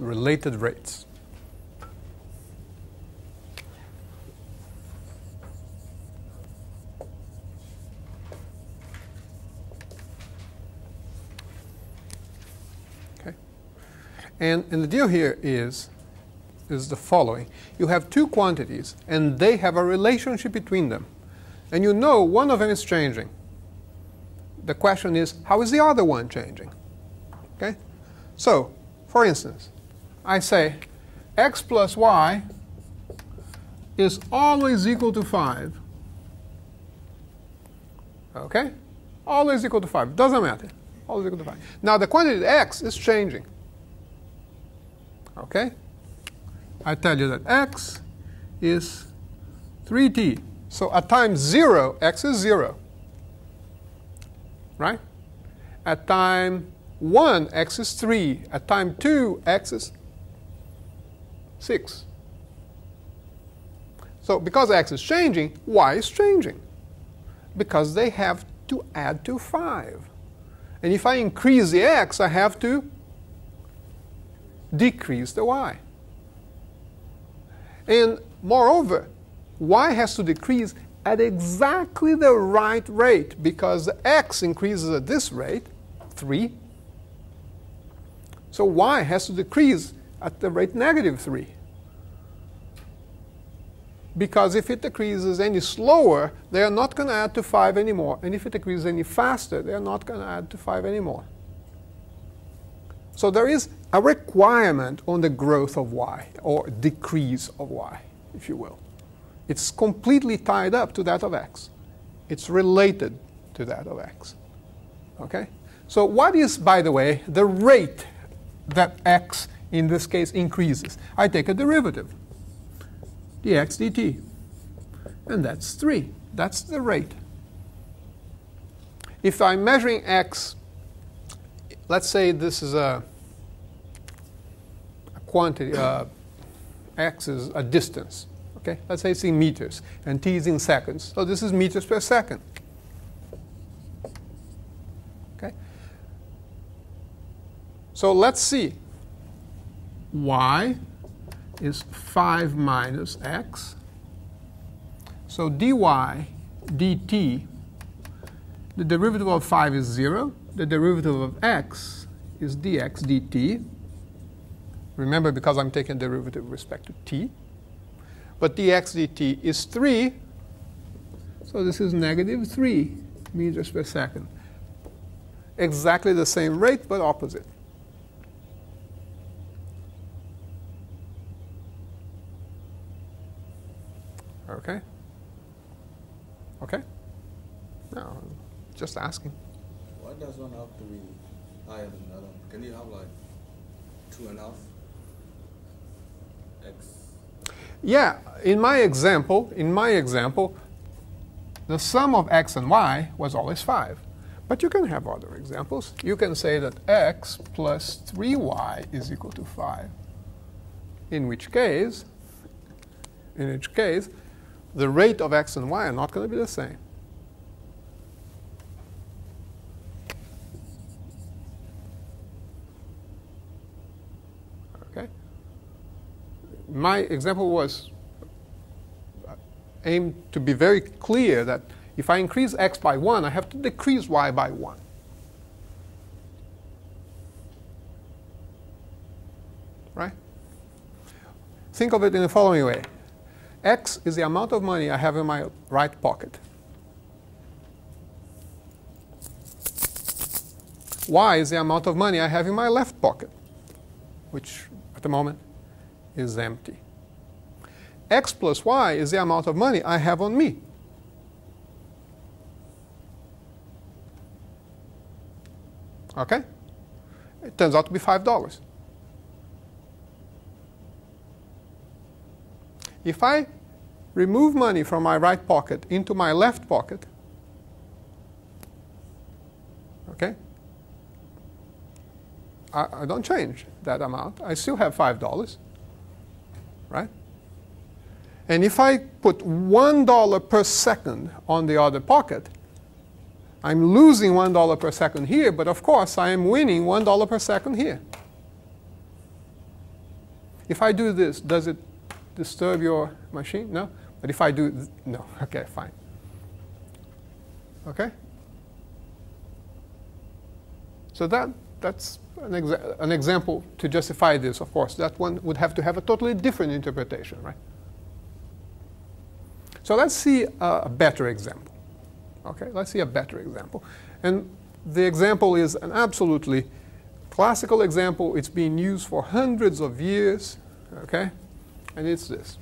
related rates. Okay. And the deal here is the following. You have two quantities, and they have a relationship between them. And you know one of them is changing. The question is, how is the other one changing? Okay? So, for instance, I say x plus y is always equal to 5. Okay? Always equal to 5. Doesn't matter. Always equal to 5. Now, the quantity x is changing. Okay? I tell you that x is 3t. So at time 0, x is 0. Right? At time 1, x is 3. At time 2, x is 6. So because x is changing, y is changing. Because they have to add to 5. And if I increase the x, I have to decrease the y. And moreover, y has to decrease at exactly the right rate, because x increases at this rate, 3. So y has to decrease at the rate -3. Because if it decreases any slower, they are not going to add to 5 anymore. And if it decreases any faster, they are not going to add to 5 anymore. So there is a requirement on the growth of y, or decrease of y, if you will. It's completely tied up to that of x. It's related to that of x. Okay? So what is, by the way, the rate that x, in this case, increases? I take a derivative, dx dt. And that's 3. That's the rate. If I'm measuring x, let's say this is a quantity, x is a distance. Okay? Let's say it's in meters, and t is in seconds. So this is meters per second. Okay? So let's see. Y is 5 minus x. So dy dt, the derivative of 5 is 0. The derivative of x is dx dt. Remember, because I'm taking derivative with respect to t. But dx dt is 3. So this is -3 meters per second. Exactly the same rate, but opposite. Okay? Okay? No, just asking. Why does one have to be higher than the other? Can you have like 2.5 x? Yeah, in my example, the sum of x and y was always 5. But you can have other examples. You can say that x plus 3y is equal to 5. In which case, the rate of x and y are not going to be the same. Okay? My example was aimed to be very clear that if I increase x by 1, I have to decrease y by 1. Right? Think of it in the following way. X is the amount of money I have in my right pocket. Y is the amount of money I have in my left pocket, which at the moment is empty. X plus y is the amount of money I have on me. Okay? It turns out to be $5. If I remove money from my right pocket into my left pocket, okay, I don't change that amount. I still have $5, right? And if I put $1 per second on the other pocket, I'm losing $1 per second here, but of course I am winning $1 per second here. If I do this, does it disturb your machine? No? But if I do, no. Okay, fine. Okay? So that's an example to justify this, of course. That one would have to have a totally different interpretation, right? So let's see a better example. Okay, let's see a better example. And the example is an absolutely classical example. It's been used for hundreds of years, okay? And it's this.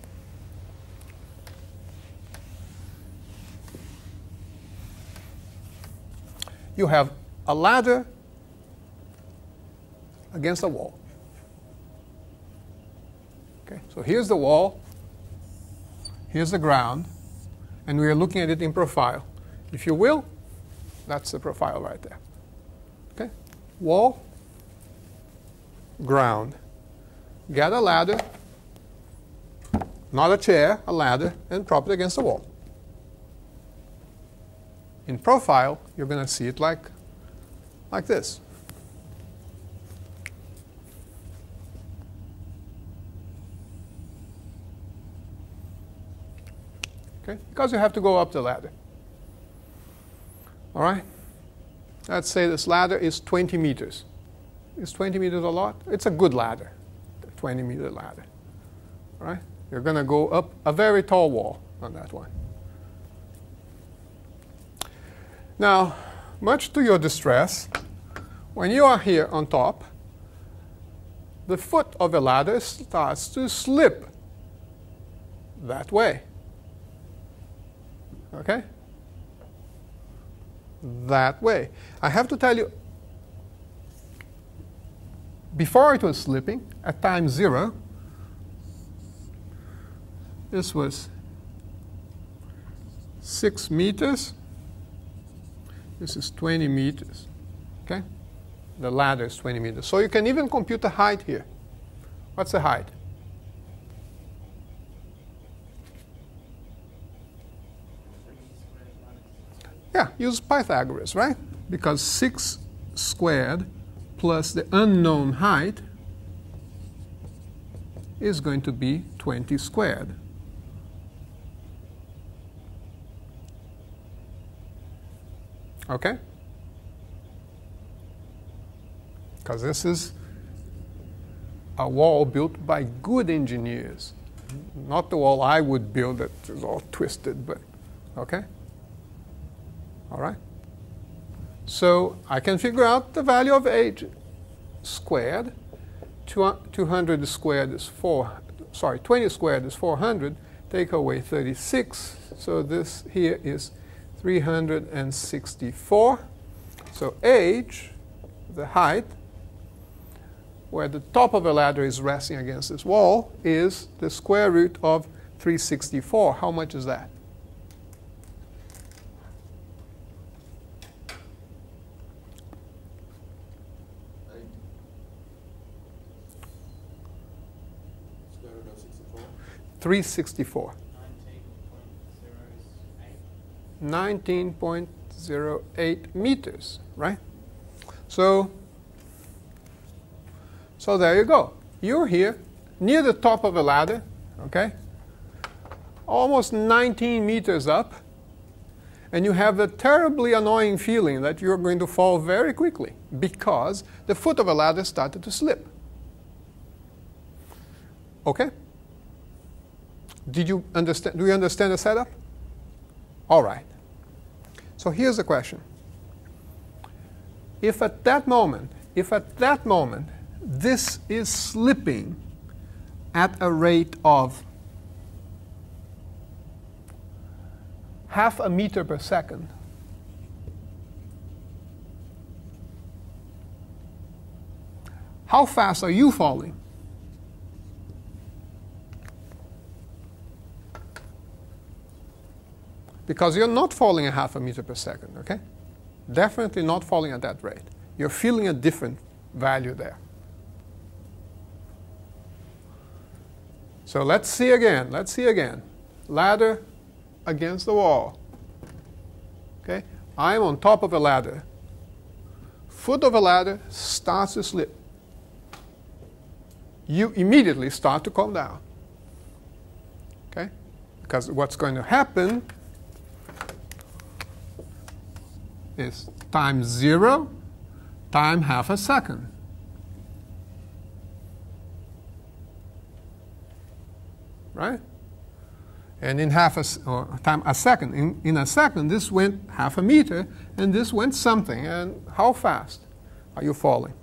You have a ladder against a wall. Okay, so here's the wall, here's the ground, and we are looking at it in profile. If you will, that's the profile right there. Okay, wall, ground. Get a ladder, not a chair, a ladder, and prop it against the wall. In profile, you're going to see it like this. Okay? Because you have to go up the ladder. All right? Let's say this ladder is 20 meters. Is 20 meters a lot? It's a good ladder, a 20-meter ladder. All right? You're going to go up a very tall wall on that one. Now, much to your distress, when you are here on top, the foot of the ladder starts to slip that way. Okay? That way. I have to tell you, before it was slipping, at time 0, this was 6 meters. This is 20 meters. Okay? The ladder is 20 meters. So you can even compute the height here. What's the height? Yeah, use Pythagoras, right? Because 6 squared plus the unknown height is going to be 20 squared. Okay? Because this is a wall built by good engineers. Not the wall I would build that is all twisted, but okay? All right? So I can figure out the value of h squared. 200 squared is 20 squared is 400. Take away 36. So this here is 364. So h, the height, where the top of the ladder is resting against this wall, is the square root of 364. How much is that? Square root of 64. 364. 19.08 meters, right? So there you go. You're here near the top of the ladder, okay? Almost 19 meters up, and you have the terribly annoying feeling that you're going to fall very quickly because the foot of the ladder started to slip. Okay? Did you understand? Do you understand the setup? All right. So here's the question. If at that moment, this is slipping at a rate of half a meter per second, how fast are you falling? Because you're not falling at half a meter per second, okay? Definitely not falling at that rate. You're feeling a different value there. So let's see again. Let's see again. Ladder against the wall. Okay? I'm on top of a ladder. Foot of a ladder starts to slip. you immediately start to calm down. Okay? Because what's going to happen is time 0 time half a second. Right? And in half a second, in a second, this went half a meter, and this went something. And how fast are you falling?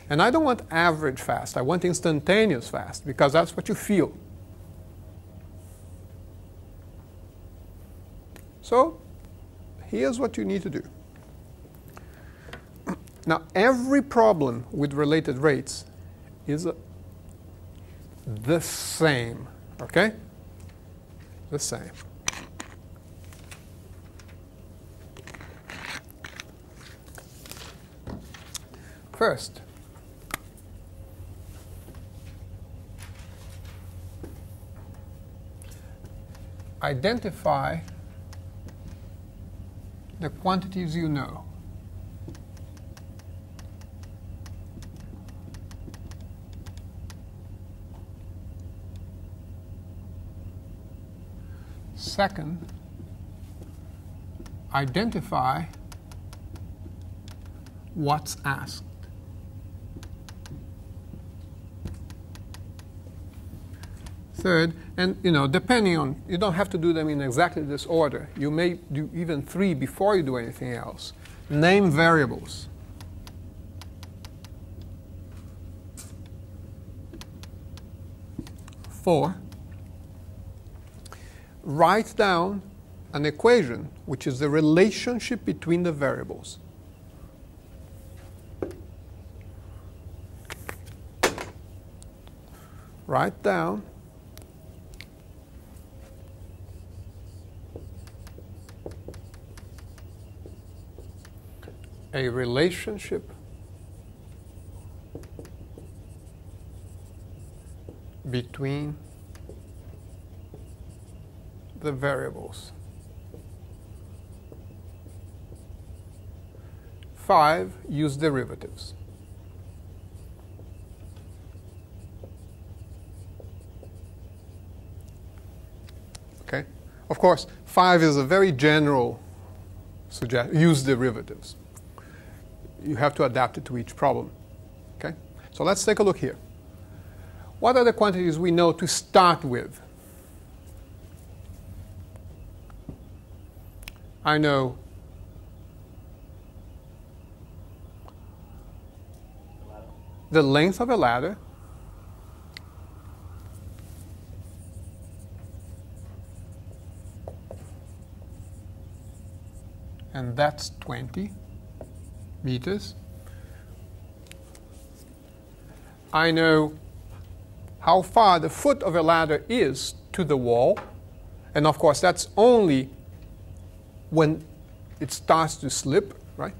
And I don't want average fast. I want instantaneous fast, because that's what you feel. So here's what you need to do. Now, every problem with related rates is the same, okay? The same. First, identify the quantities you know. Second, identify what's asked. Third, and depending on, you don't have to do them in exactly this order. You may do even 3 before you do anything else. Name variables. Four, write down an equation, which is the relationship between the variables. Write down a relationship between the variables. 5, use derivatives. Okay? Of course, 5 is a very general suggestion. Use derivatives. You have to adapt it to each problem. Okay? So let's take a look here. What are the quantities we know to start with? I know the length of a ladder, and that's 20 meters. I know how far the foot of a ladder is to the wall, and of course that's only when it starts to slip, right?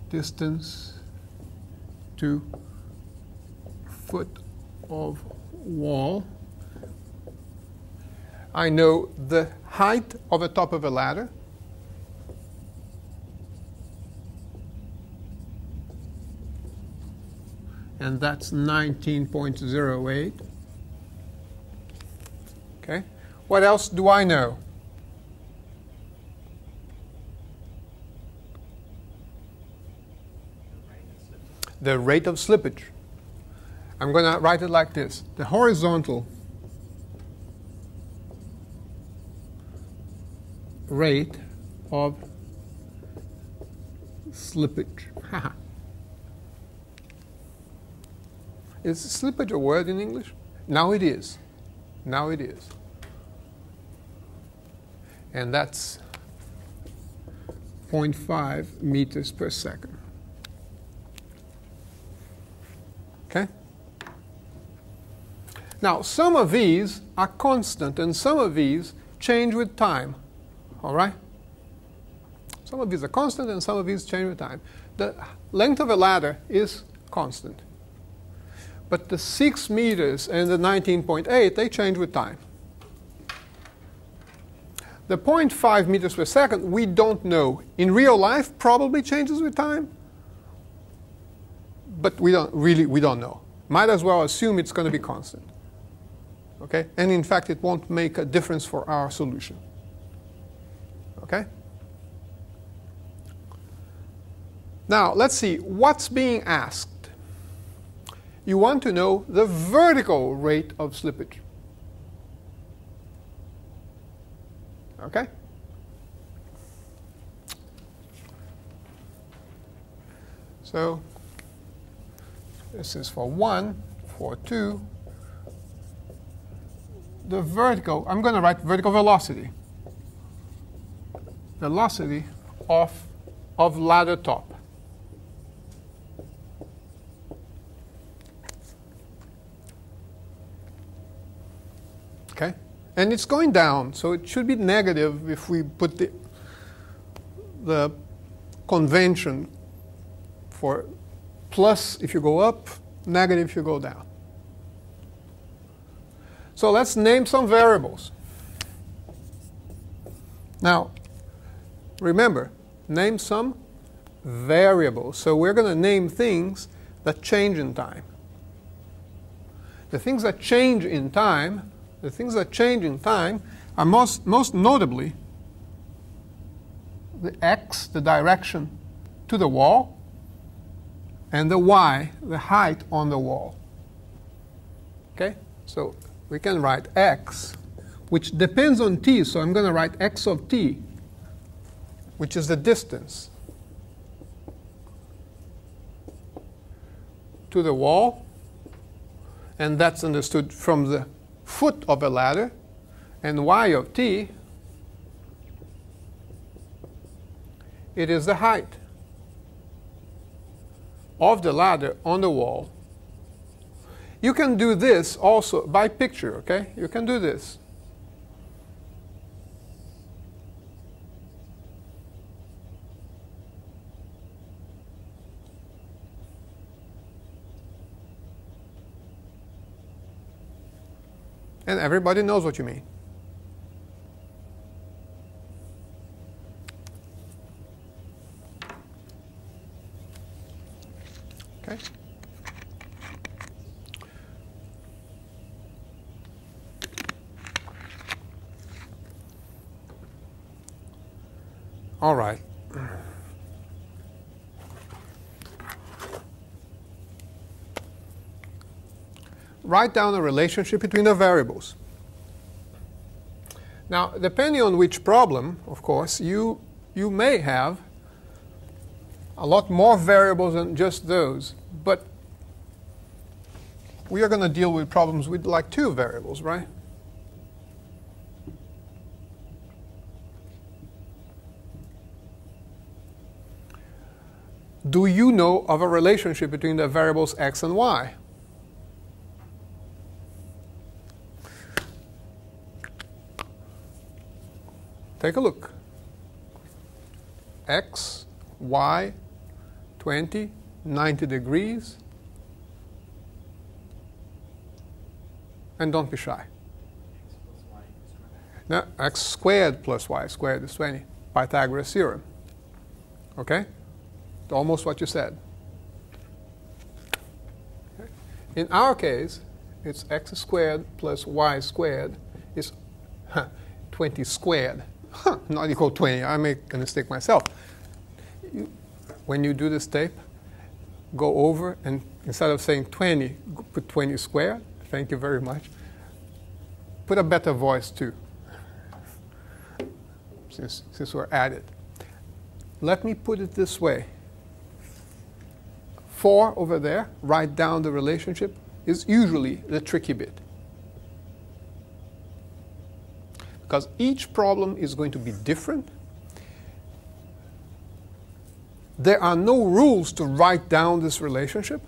Distance to foot of wall. I know the height of the top of a ladder. And that's 19.08. Okay. What else do I know? The rate of slippage. I'm going to write it like this. The horizontal rate of slippage. Is slippage a word in English? Now it is. Now it is. And that's 0.5 meters per second. Okay? Now, some of these are constant, and some of these change with time. All right? Some of these are constant, and some of these change with time. The length of a ladder is constant. But the 6 meters and the 19.8, they change with time. The 0.5 meters per second, we don't know. In real life, probably changes with time. But we don't know. Might as well assume it's going to be constant. Okay? And in fact, it won't make a difference for our solution. Okay? Now, let's see. What's being asked? You want to know the vertical rate of slippage. Okay? So this is for 1, for 2. The vertical, I'm going to write vertical velocity. Velocity of ladder top. Okay? And it's going down, so it should be negative if we put the convention for plus if you go up, negative if you go down. So let's name some variables. Now, remember, name some variables. So we're going to name things that change in time. The things that change in time are most notably the x, the direction to the wall, and the y, the height on the wall. Okay? So we can write x, which depends on t, so I'm going to write x of t, which is the distance to the wall, and that's understood from the foot of a ladder, and y of t, it is the height of the ladder on the wall. You can do this also by picture, okay? You can do this. And everybody knows what you mean. Okay? All right. Write down a relationship between the variables. Now, depending on which problem, of course, you may have a lot more variables than just those. But we are going to deal with problems with like 2 variables, right? Do you know of a relationship between the variables x and y? Take a look. X, Y, 20, 90 degrees. And don't be shy. Now, x squared plus y squared is 20. Pythagoras theorem. Okay? Almost what you said. Okay. In our case, it's x squared plus y squared is 20 squared. Not equal 20. I make a mistake myself. When you do this tape, go over and instead of saying 20, put 20 squared. Thank you very much. Put a better voice too, since we're at it. Let me put it this way. 4 over there, write down the relationship, is usually the tricky bit. Because each problem is going to be different. There are no rules to write down this relationship.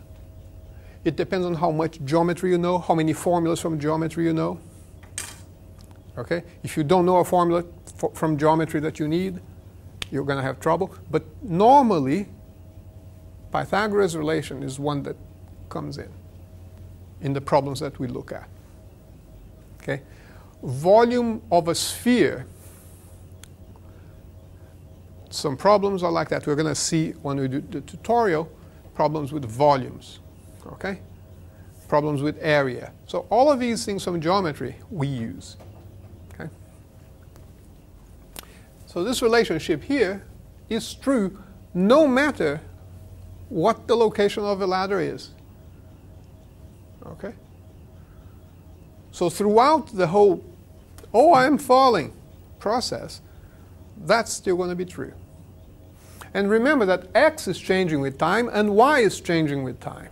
It depends on how much geometry you know, how many formulas from geometry you know. Okay? If you don't know a formula from geometry that you need, you're going to have trouble. But normally, Pythagoras' relation is one that comes in the problems that we look at. Okay? Volume of a sphere some problems are like that. We're going to see when we do the tutorial problems with volumes, okay? Problems with area. So all of these things from geometry we use, okay? So this relationship here is true no matter what the location of the ladder is, okay? So throughout the whole, oh, I'm falling process, that's still going to be true. And remember that x is changing with time and y is changing with time,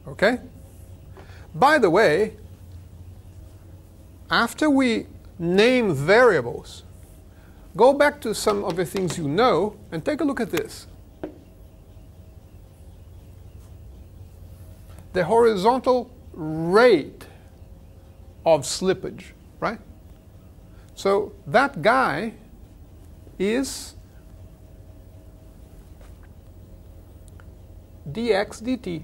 okay? By the way, after we name variables, go back to some of the things you know and take a look at this. The horizontal rate of slippage, right? So that guy is dx dt.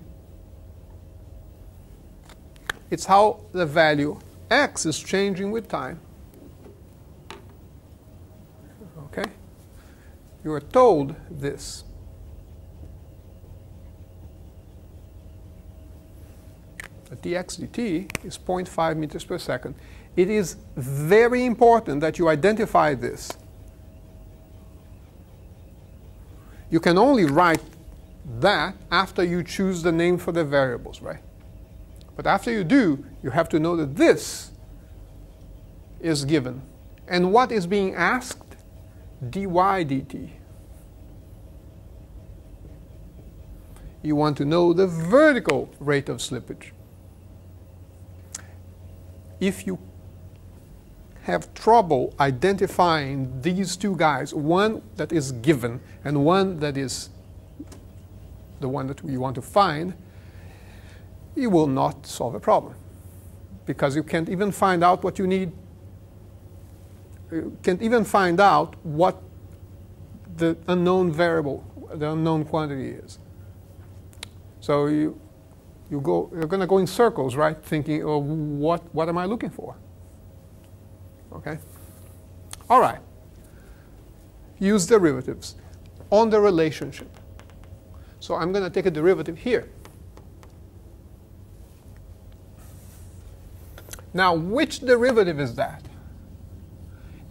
It's how the value x is changing with time. Okay? You are told this. The dx dt is 0.5 meters per second. It is very important that you identify this. You can only write that after you choose the name for the variables, right? But after you do, you have to know that this is given. And what is being asked? dy dt. You want to know the vertical rate of slippage. If you have trouble identifying these two guys, one that is given and one that is the one that you want to find, you will not solve a problem. Because you can't even find out what you need. You can't even find out what the unknown variable, the unknown quantity is. So you're going to go in circles, right? Thinking, oh, what am I looking for? Okay? All right. Use derivatives on the relationship. So I'm going to take a derivative here. Now, which derivative is that?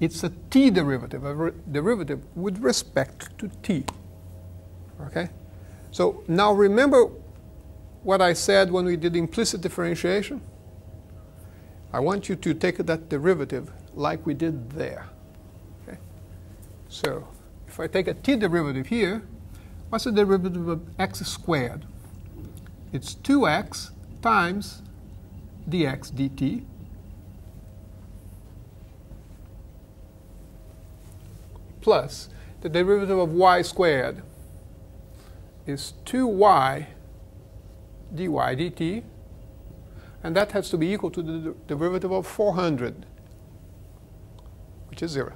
It's a t derivative, a derivative with respect to t. Okay? So now remember what I said when we did implicit differentiation? I want you to take that derivative like we did there. Okay? So if I take a t derivative here, what's the derivative of x squared? It's 2x times dx dt plus the derivative of y squared is 2y dy dt, and that has to be equal to the derivative of 400, which is 0.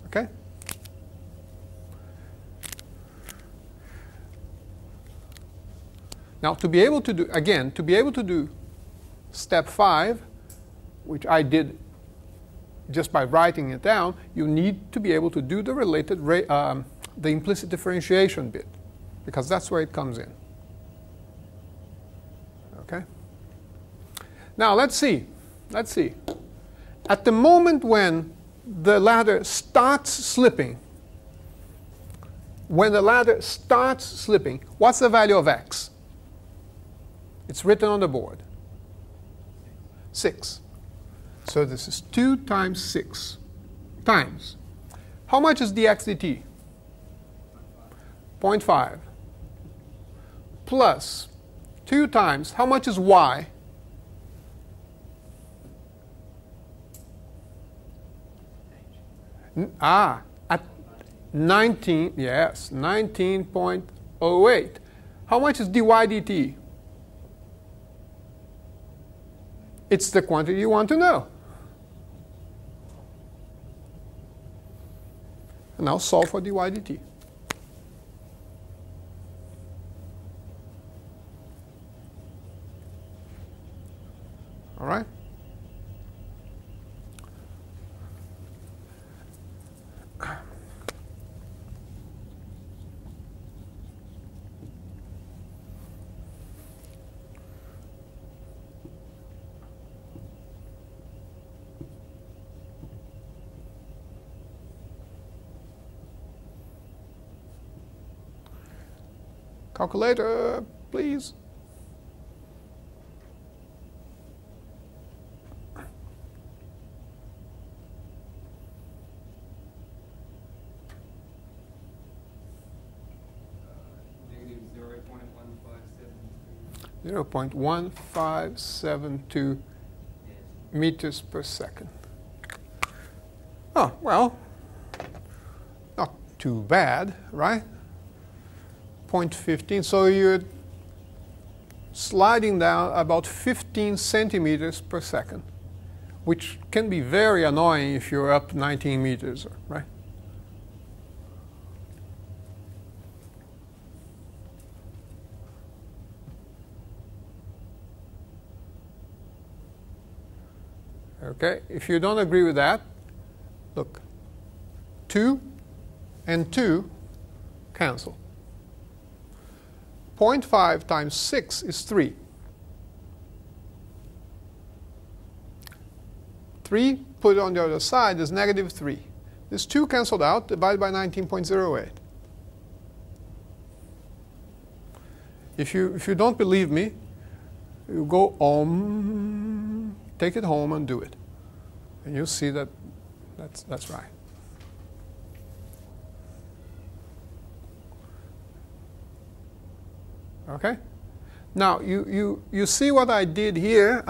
Okay? Now, to be able to do, again, to be able to do step 5, which I did just by writing it down, you need to be able to do the related, the implicit differentiation bit, because that's where it comes in. Okay? Now, let's see. Let's see. At the moment when the ladder starts slipping, what's the value of x? It's written on the board. 6. So this is 2 times 6 times. How much is dx dt? 0.5. Plus 2 times, how much is y? At 19, yes, 19.08. How much is dy dt? It's the quantity you want to know. And now solve for dy dt. All right? Calculator, please. Negative 0.1572. 0.1572 meters per second. Oh, well, not too bad, right? 0.15, so you're sliding down about 15 centimeters per second, which can be very annoying if you're up 19 meters, right? Okay, if you don't agree with that, look, 2 and 2 cancel. 0.5 times 6 is 3. 3 put on the other side is negative 3. This 2 canceled out, divided by 19.08. If you don't believe me, you go home, take it home and do it. And you'll see that that's right. Okay? Now, you see what I did here?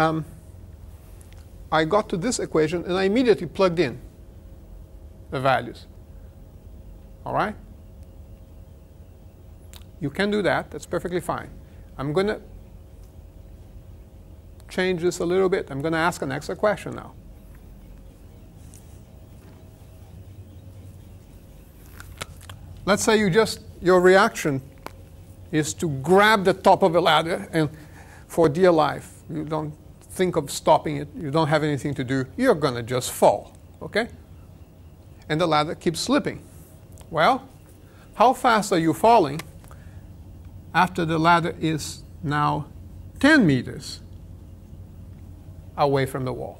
I got to this equation, and I immediately plugged in the values. All right? You can do that. That's perfectly fine. I'm going to change this a little bit. I'm going to ask an extra question now. Let's say your reaction is to grab the top of a ladder and for dear life. You don't think of stopping it. You don't have anything to do. You're going to just fall, okay? And the ladder keeps slipping. Well, how fast are you falling after the ladder is now 10 meters away from the wall,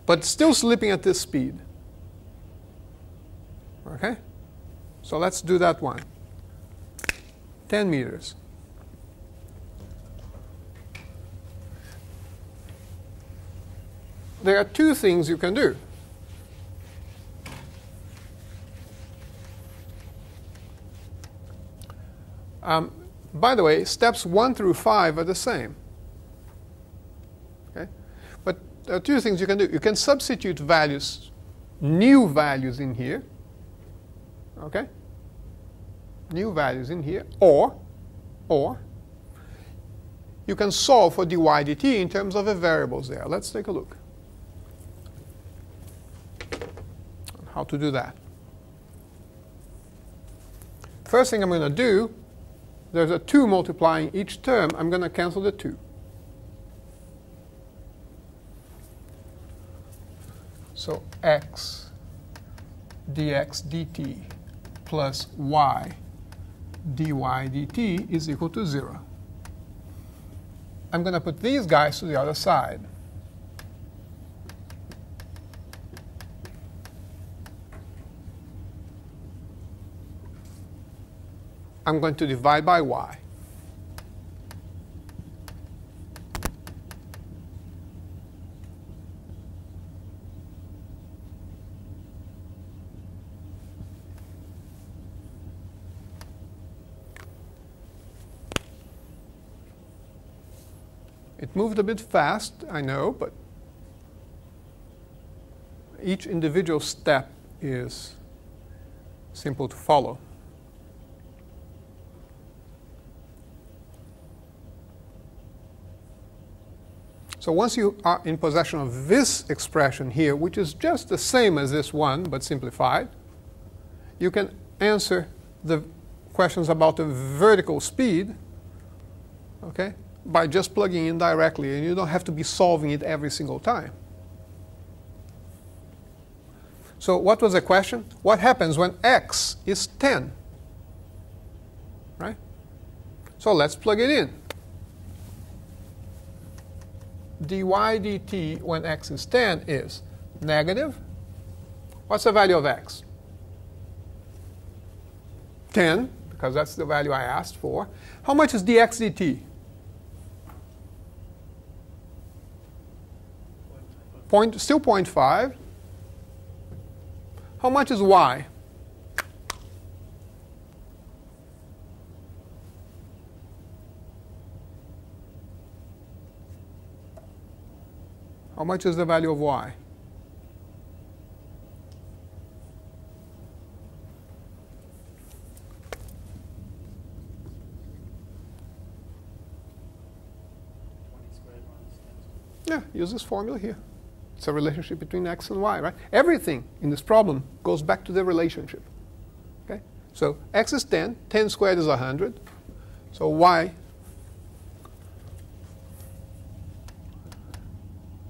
but still slipping at this speed? Okay? So let's do that one. 10 meters. There are two things you can do. By the way, steps 1 through 5 are the same. Okay? But there are two things you can do. You can substitute values, new values in here. Okay? New values in here, or you can solve for dy dt in terms of the variables there. Let's take a look how to do that. First thing I'm going to do, there's a 2 multiplying each term. I'm going to cancel the 2. So x dx dt plus y dy dt is equal to 0. I'm going to put these guys to the other side. I'm going to divide by y. It moved a bit fast, I know, but each individual step is simple to follow. So once you are in possession of this expression here, which is just the same as this one, but simplified, you can answer the questions about the vertical speed, okay, by just plugging in directly, and you don't have to be solving it every single time. So what was the question? What happens when x is 10? Right? So let's plug it in. dy dt when x is 10 is negative. What's the value of x? 10, because that's the value I asked for. How much is dx dt? Still 0.5. How much is y? How much is the value of y? Yeah, use this formula here. It's a relationship between x and y, right? Everything in this problem goes back to the relationship. Okay? So x is 10. 10 squared is 100. So y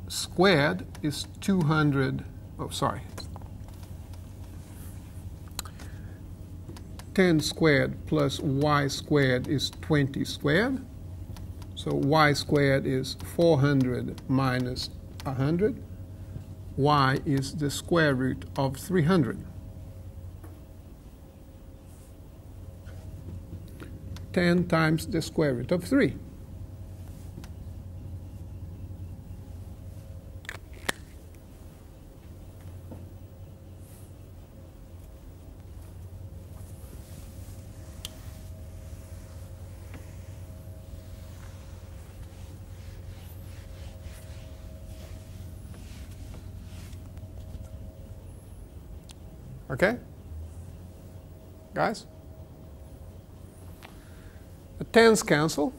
squared is 200. Oh, sorry. 10 squared plus y squared is 20 squared. So y squared is 400 minus 100. Y is the square root of 300. 10 times the square root of 3. Okay? Guys? The 10s cancel.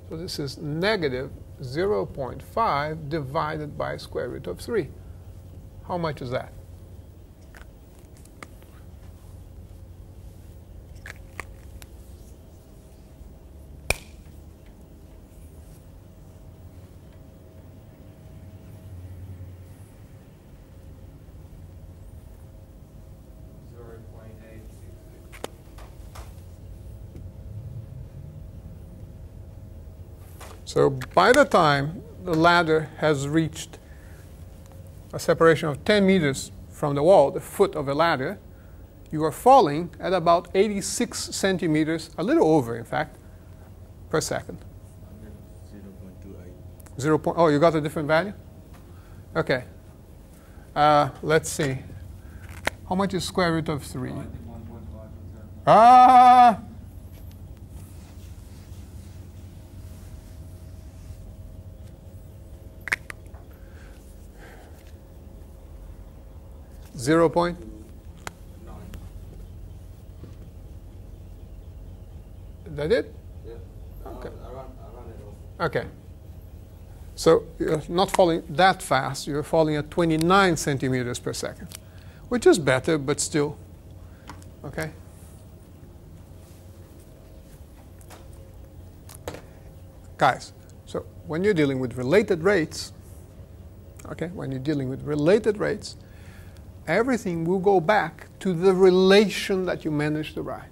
So this is negative 0.5 divided by square root of 3. How much is that? So by the time the ladder has reached a separation of 10 meters from the wall, the foot of the ladder, you are falling at about 86 centimeters, a little over, in fact, per second. 0.28. Oh, you got a different value? OK. Let's see. How much is square root of 3? 1.5. Ah! 0.9. Is that it? Yeah. Okay. I run it off. Okay. So you're not falling that fast. You're falling at 29 centimeters per second, which is better, but still. Okay. Guys, so when you're dealing with related rates, okay, when you're dealing with related rates, everything will go back to the relation that you managed to write.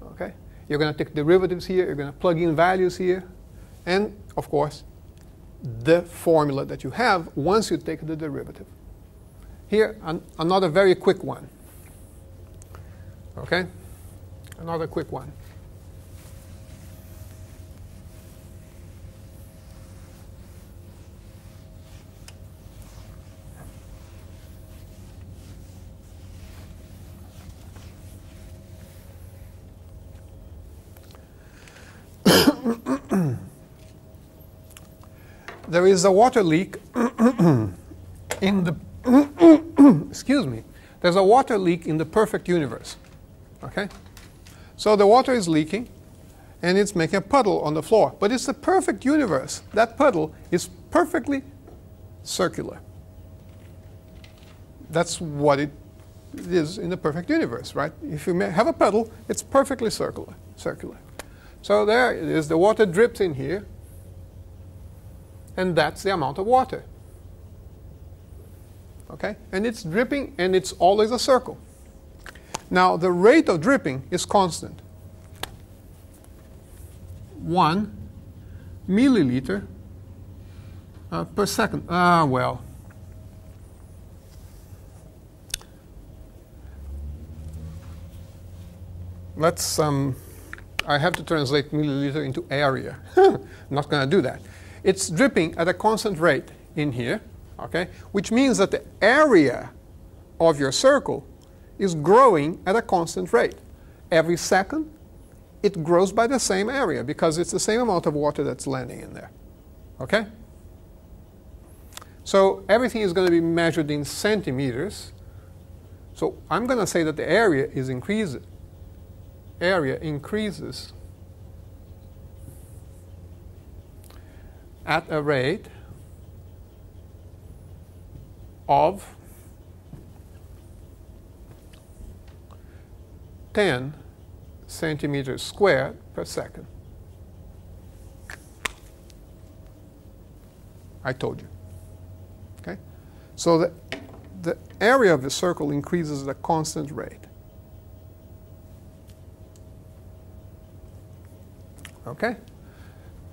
Okay? You're going to take derivatives here. You're going to plug in values here. And, of course, the formula that you have once you take the derivative. Here, another very quick one. Okay? Another quick one. There is a water leak in the excuse me. There's a water leak in the perfect universe. Okay? So the water is leaking and it's making a puddle on the floor, but it's the perfect universe. That puddle is perfectly circular. That's what it is in the perfect universe, right? If you have a puddle, it's perfectly circular. So there it is. The water drips in here, and that's the amount of water. Okay? And it's dripping, and it's always a circle. Now, the rate of dripping is constant. 1 milliliter per second. Well. Let's, I have to translate milliliter into area. I'm not going to do that. It's dripping at a constant rate in here, okay? Which means that the area of your circle is growing at a constant rate. Every second, it grows by the same area because it's the same amount of water that's landing in there, okay? So everything is going to be measured in centimeters. So I'm going to say that the area is increasing. Area increases at a rate of 10 centimeters squared per second. I told you. Okay? So the area of the circle increases at a constant rate. Okay?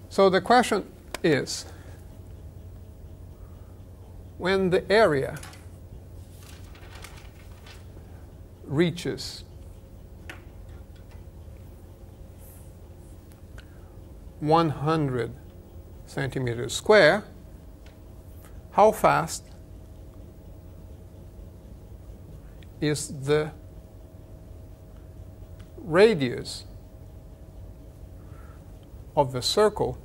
So the question is, when the area reaches 100 centimeters square, how fast is the radius of the circle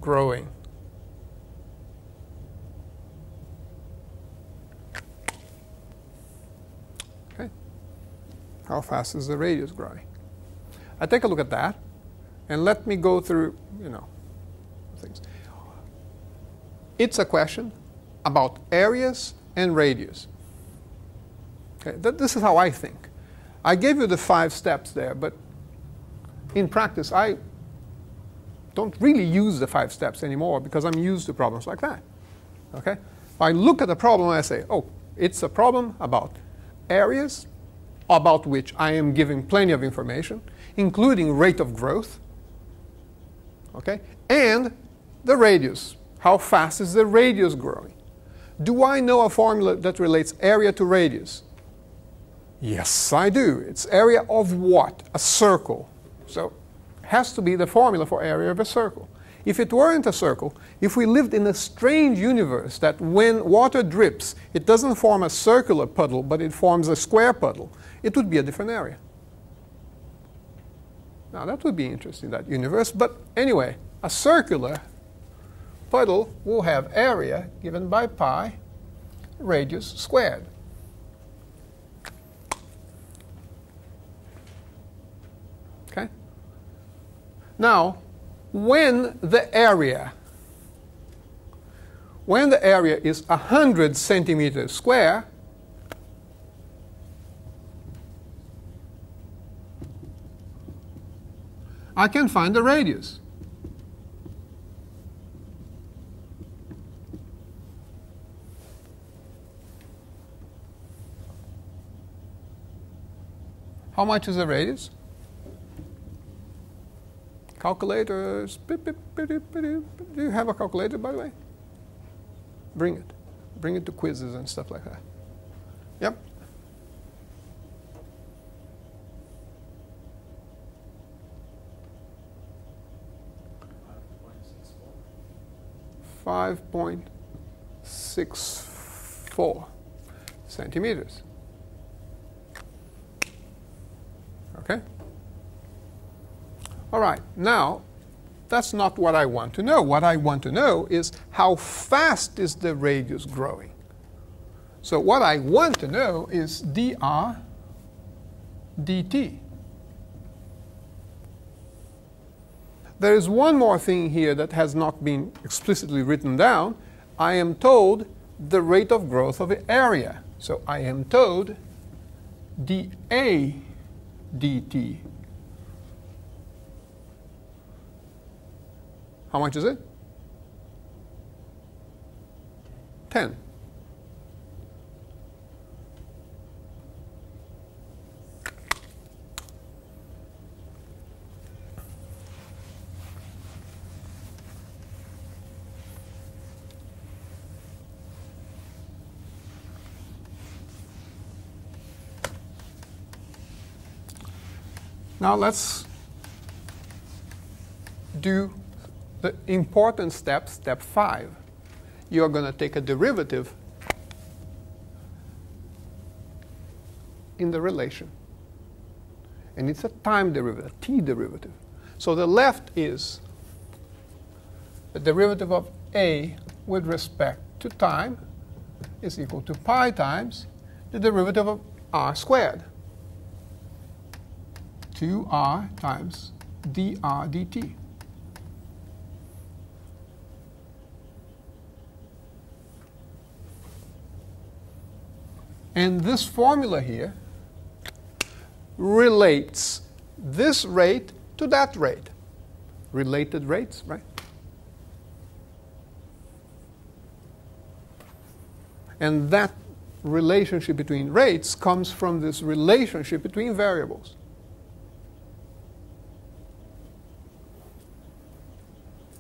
growing? Okay. How fast is the radius growing? I take a look at that, and let me go through, things. It's a question about areas and radius. Okay. This is how I think. I gave you the 5 steps there, but in practice, I don't really use the 5 steps anymore because I'm used to problems like that. Okay? I look at the problem and I say, oh, it's a problem about areas about which I am giving plenty of information, including rate of growth, okay? And the radius. How fast is the radius growing? Do I know a formula that relates area to radius? Yes, I do. It's area of what? A circle. So it has to be the formula for area of a circle. If it weren't a circle, if we lived in a strange universe that when water drips, it doesn't form a circular puddle, but it forms a square puddle, it would be a different area. Now that would be interesting, that universe. But anyway, a circular puddle will have area given by pi, radius squared. Okay? Now, when the area is 100 centimeters square, I can find the radius. How much is the radius? Calculators. Do you have a calculator, by the way? Bring it. Bring it to quizzes and stuff like that. Yep. 5.64 centimeters. Okay? All right, now, that's not what I want to know. What I want to know is how fast is the radius growing. So what I want to know is dr dt. There is one more thing here that has not been explicitly written down. I am told the rate of growth of the area. So I am told dA dt. How much is it? 10. Now let's do the important step, step 5. You're going to take a derivative in the relation. And it's a time derivative, a t derivative. So the left is the derivative of a with respect to time is equal to pi times the derivative of r squared. 2r times dr dt. And this formula here relates this rate to that rate. Related rates, right? And that relationship between rates comes from this relationship between variables.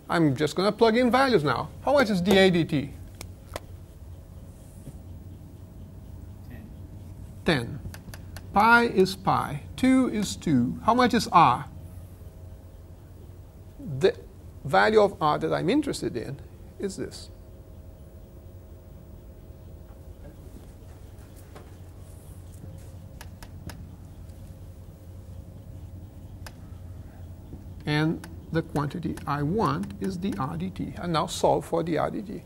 I'm just going to plug in values now. How much is dA dt? 10. Pi is pi. 2 is 2. How much is r? The value of r that I'm interested in is this. And the quantity I want is the r dt. And now solve for the r dt.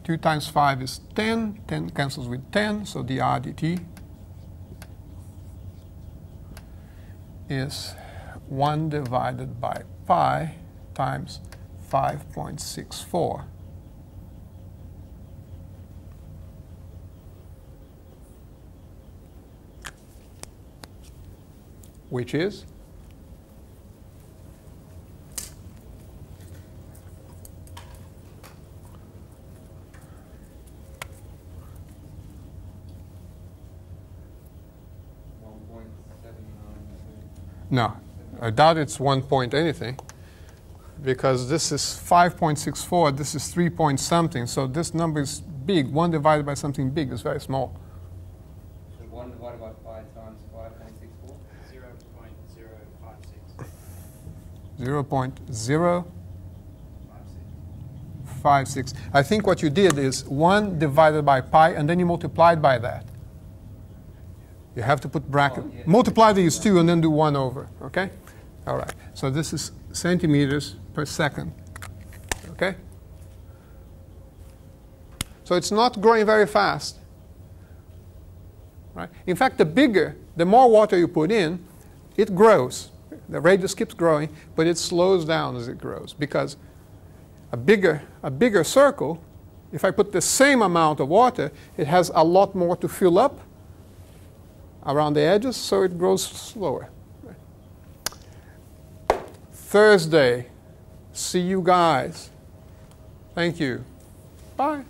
Two times 5 is 10. 10 cancels with 10, so the r dt is 1 divided by pi times 5.64. Which is? No, I doubt it's 1 point anything, because this is 5.64, this is 3 point something, so this number is big. 1 divided by something big is very small. So 1 divided by pi times 5.64? 0.056. I think what you did is 1 divided by pi, and then you multiplied by that. You have to put bracket. Oh, yeah. Multiply these two and then do 1 over. Okay? All right. So this is centimeters per second. Okay? So it's not growing very fast. Right? In fact, the more water you put in, it grows. The radius keeps growing, but it slows down as it grows, because a bigger circle, if I put the same amount of water, it has a lot more to fill up around the edges, so it grows slower. Thursday. See you guys. Thank you. Bye.